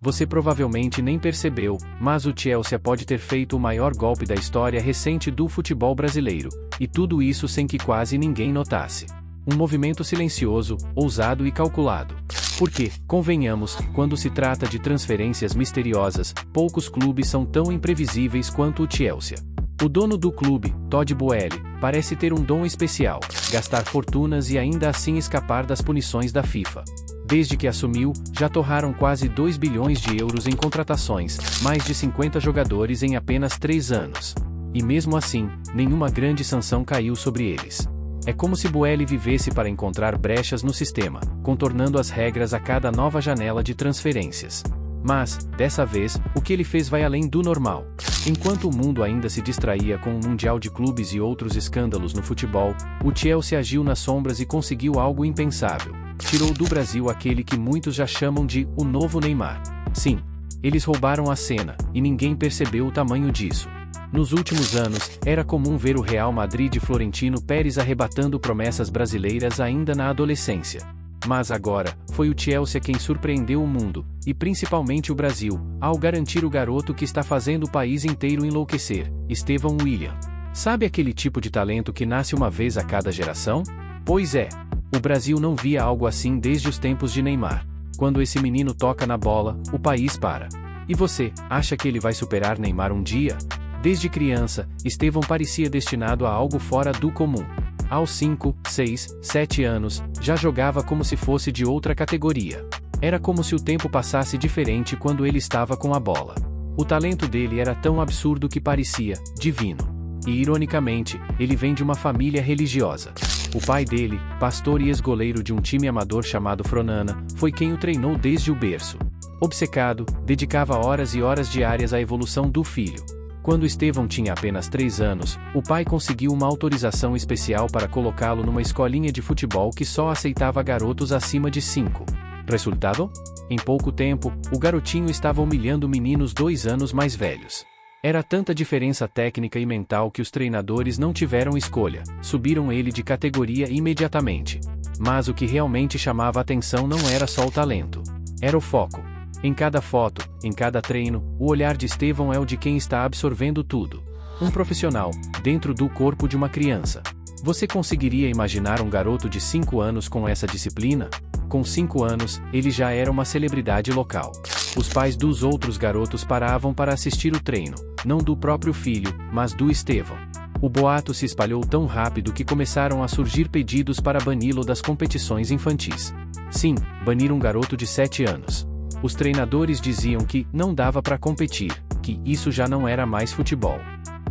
Você provavelmente nem percebeu, mas o Chelsea pode ter feito o maior golpe da história recente do futebol brasileiro, e tudo isso sem que quase ninguém notasse. Um movimento silencioso, ousado e calculado. Porque, convenhamos, quando se trata de transferências misteriosas, poucos clubes são tão imprevisíveis quanto o Chelsea. O dono do clube, Todd Boehly, parece ter um dom especial: gastar fortunas e ainda assim escapar das punições da FIFA. Desde que assumiu, já torraram quase 2 bilhões de euros em contratações, mais de 50 jogadores em apenas 3 anos. E mesmo assim, nenhuma grande sanção caiu sobre eles. É como se Boehly vivesse para encontrar brechas no sistema, contornando as regras a cada nova janela de transferências. Mas, dessa vez, o que ele fez vai além do normal. Enquanto o mundo ainda se distraía com o Mundial de Clubes e outros escândalos no futebol, o Chelsea agiu nas sombras e conseguiu algo impensável. Tirou do Brasil aquele que muitos já chamam de o novo Neymar. Sim, eles roubaram a cena, e ninguém percebeu o tamanho disso. Nos últimos anos, era comum ver o Real Madrid de Florentino Pérez arrebatando promessas brasileiras ainda na adolescência. Mas agora, foi o Chelsea quem surpreendeu o mundo, e principalmente o Brasil, ao garantir o garoto que está fazendo o país inteiro enlouquecer, Estevão William. Sabe aquele tipo de talento que nasce uma vez a cada geração? Pois é. O Brasil não via algo assim desde os tempos de Neymar. Quando esse menino toca na bola, o país para. E você, acha que ele vai superar Neymar um dia? Desde criança, Estevão parecia destinado a algo fora do comum. Aos 5, 6, 7 anos, já jogava como se fosse de outra categoria. Era como se o tempo passasse diferente quando ele estava com a bola. O talento dele era tão absurdo que parecia divino. E ironicamente, ele vem de uma família religiosa. O pai dele, pastor e ex-goleiro de um time amador chamado Fronana, foi quem o treinou desde o berço. Obcecado, dedicava horas e horas diárias à evolução do filho. Quando Estevão tinha apenas 3 anos, o pai conseguiu uma autorização especial para colocá-lo numa escolinha de futebol que só aceitava garotos acima de 5. Resultado? Em pouco tempo, o garotinho estava humilhando meninos 2 anos mais velhos. Era tanta diferença técnica e mental que os treinadores não tiveram escolha, subiram ele de categoria imediatamente. Mas o que realmente chamava a atenção não era só o talento. Era o foco. Em cada foto, em cada treino, o olhar de Estevão é o de quem está absorvendo tudo. Um profissional, dentro do corpo de uma criança. Você conseguiria imaginar um garoto de 5 anos com essa disciplina? Com 5 anos, ele já era uma celebridade local. Os pais dos outros garotos paravam para assistir o treino, não do próprio filho, mas do Estevão. O boato se espalhou tão rápido que começaram a surgir pedidos para bani-lo das competições infantis. Sim, banir um garoto de 7 anos. Os treinadores diziam que não dava para competir, que isso já não era mais futebol.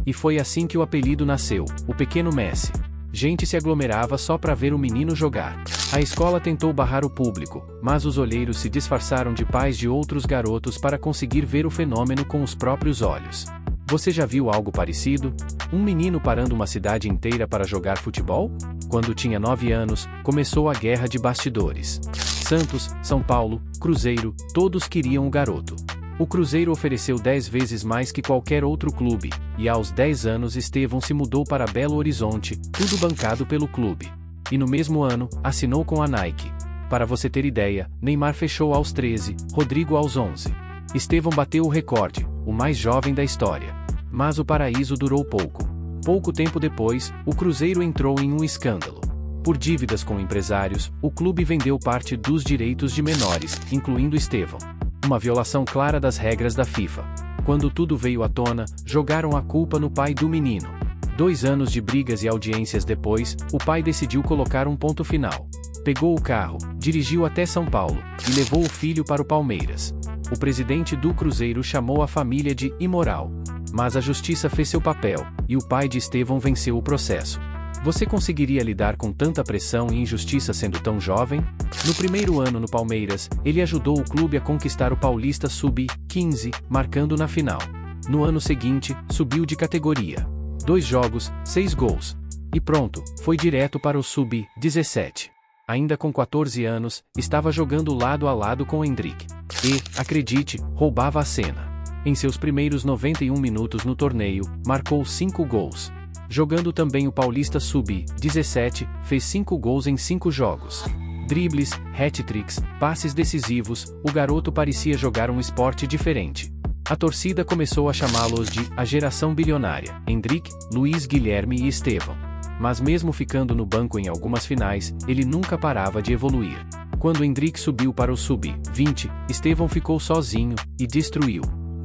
E foi assim que o apelido nasceu, o Pequeno Messi. Gente se aglomerava só para ver o menino jogar. A escola tentou barrar o público, mas os olheiros se disfarçaram de pais de outros garotos para conseguir ver o fenômeno com os próprios olhos. Você já viu algo parecido? Um menino parando uma cidade inteira para jogar futebol? Quando tinha 9 anos, começou a guerra de bastidores. Santos, São Paulo, Cruzeiro, todos queriam o garoto. O Cruzeiro ofereceu 10 vezes mais que qualquer outro clube, e aos 10 anos Estevão se mudou para Belo Horizonte, tudo bancado pelo clube. E no mesmo ano, assinou com a Nike. Para você ter ideia, Neymar fechou aos 13, Rodrigo aos 11. Estevão bateu o recorde, o mais jovem da história. Mas o paraíso durou pouco. Pouco tempo depois, o Cruzeiro entrou em um escândalo. Por dívidas com empresários, o clube vendeu parte dos direitos de menores, incluindo Estevão. Uma violação clara das regras da FIFA. Quando tudo veio à tona, jogaram a culpa no pai do menino. 2 anos de brigas e audiências depois, o pai decidiu colocar um ponto final. Pegou o carro, dirigiu até São Paulo, e levou o filho para o Palmeiras. O presidente do Cruzeiro chamou a família de imoral. Mas a justiça fez seu papel, e o pai de Estevão venceu o processo. Você conseguiria lidar com tanta pressão e injustiça sendo tão jovem? No primeiro ano no Palmeiras, ele ajudou o clube a conquistar o Paulista Sub-15, marcando na final. No ano seguinte, subiu de categoria. 2 jogos, 6 gols. E pronto, foi direto para o Sub-17. Ainda com 14 anos, estava jogando lado a lado com Endrick. E, acredite, roubava a cena. Em seus primeiros 91 minutos no torneio, marcou 5 gols. Jogando também o Paulista Sub-17, fez 5 gols em 5 jogos. Dribles, hat-tricks, passes decisivos, o garoto parecia jogar um esporte diferente. A torcida começou a chamá-los de a geração bilionária, Endrick, Luiz Guilherme e Estevão. Mas mesmo ficando no banco em algumas finais, ele nunca parava de evoluir. Quando Endrick subiu para o sub-20, Estevão ficou sozinho e destruiu.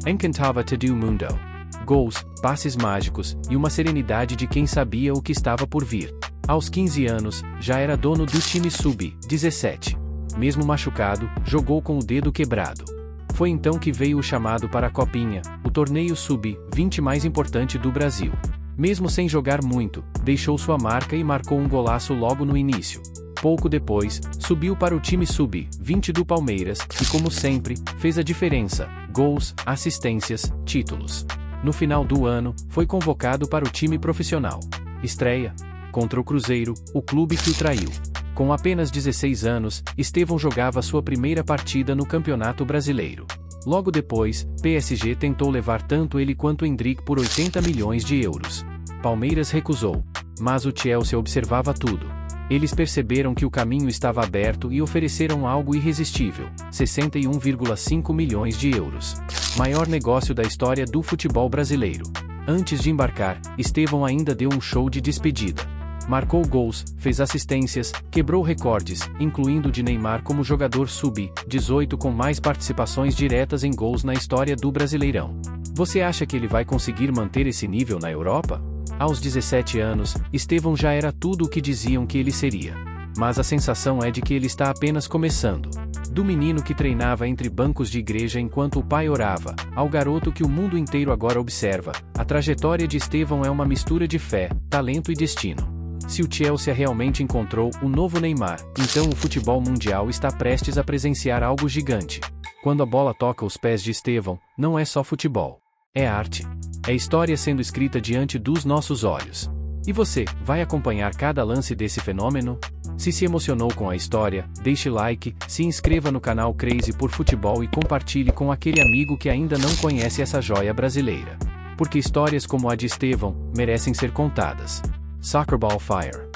Encantava todo mundo. Gols, passes mágicos e uma serenidade de quem sabia o que estava por vir. Aos 15 anos, já era dono do time sub-17. Mesmo machucado, jogou com o dedo quebrado. Foi então que veio o chamado para a Copinha, o torneio sub-20 mais importante do Brasil. Mesmo sem jogar muito, deixou sua marca e marcou um golaço logo no início. Pouco depois, subiu para o time sub-20 do Palmeiras e, como sempre, fez a diferença: gols, assistências, títulos. No final do ano, foi convocado para o time profissional. Estreia contra o Cruzeiro, o clube que o traiu. Com apenas 16 anos, Estevão jogava sua primeira partida no Campeonato Brasileiro. Logo depois, PSG tentou levar tanto ele quanto Endrick por 80 milhões de euros. Palmeiras recusou. Mas o Chelsea observava tudo. Eles perceberam que o caminho estava aberto e ofereceram algo irresistível: 61,5 milhões de euros. Maior negócio da história do futebol brasileiro. Antes de embarcar, Estevão ainda deu um show de despedida. Marcou gols, fez assistências, quebrou recordes, incluindo o de Neymar como jogador sub-18 com mais participações diretas em gols na história do Brasileirão. Você acha que ele vai conseguir manter esse nível na Europa? Aos 17 anos, Estevão já era tudo o que diziam que ele seria. Mas a sensação é de que ele está apenas começando. Do menino que treinava entre bancos de igreja enquanto o pai orava, ao garoto que o mundo inteiro agora observa, a trajetória de Estevão é uma mistura de fé, talento e destino. Se o Chelsea realmente encontrou o novo Neymar, então o futebol mundial está prestes a presenciar algo gigante. Quando a bola toca os pés de Estevão, não é só futebol. É arte. É história sendo escrita diante dos nossos olhos. E você, vai acompanhar cada lance desse fenômeno? Se emocionou com a história, deixe like, se inscreva no canal Crazy por Futebol e compartilhe com aquele amigo que ainda não conhece essa joia brasileira. Porque histórias como a de Estevão merecem ser contadas. Soccer Ball Fire.